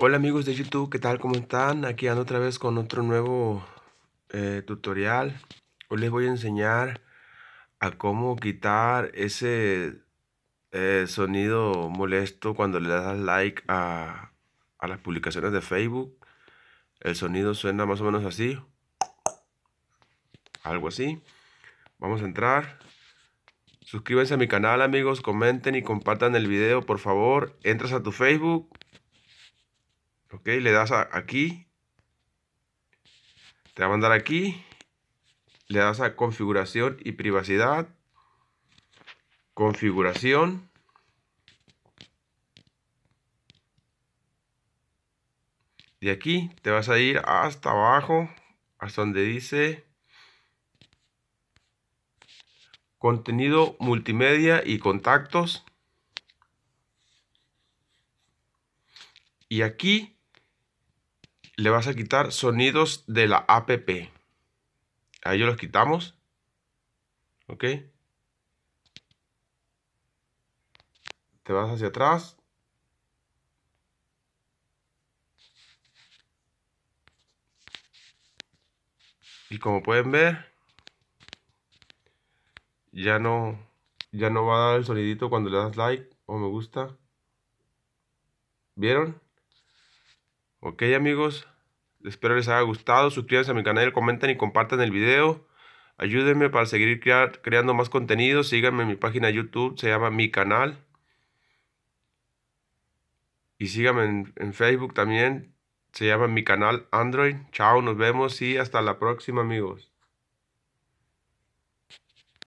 Hola amigos de YouTube, ¿qué tal? ¿Cómo están? Aquí ando otra vez con otro nuevo tutorial. Hoy les voy a enseñar a cómo quitar ese sonido molesto cuando le das like a las publicaciones de Facebook. El sonido suena más o menos así, algo así. Vamos a entrar. Suscríbanse a mi canal, amigos, comenten y compartan el video, por favor. Entras a tu Facebook, ok, le das aquí, te va a mandar aquí. Le das a configuración y privacidad. Configuración. De aquí te vas a ir hasta abajo, hasta donde dice contenido multimedia y contactos. Y aquí le vas a quitar sonidos de la app. A ellos los quitamos. Ok. Te vas hacia atrás. Y como pueden ver, ya no, ya no va a dar el sonidito cuando le das like o me gusta. ¿Vieron? Ok, amigos. Espero les haya gustado. Suscríbanse a mi canal, comenten y compartan el video. Ayúdenme para seguir creando más contenido. Síganme en mi página de YouTube, se llama Mi Canal. Y síganme en Facebook también, se llama Mi Canal Android. Chao, nos vemos y hasta la próxima, amigos.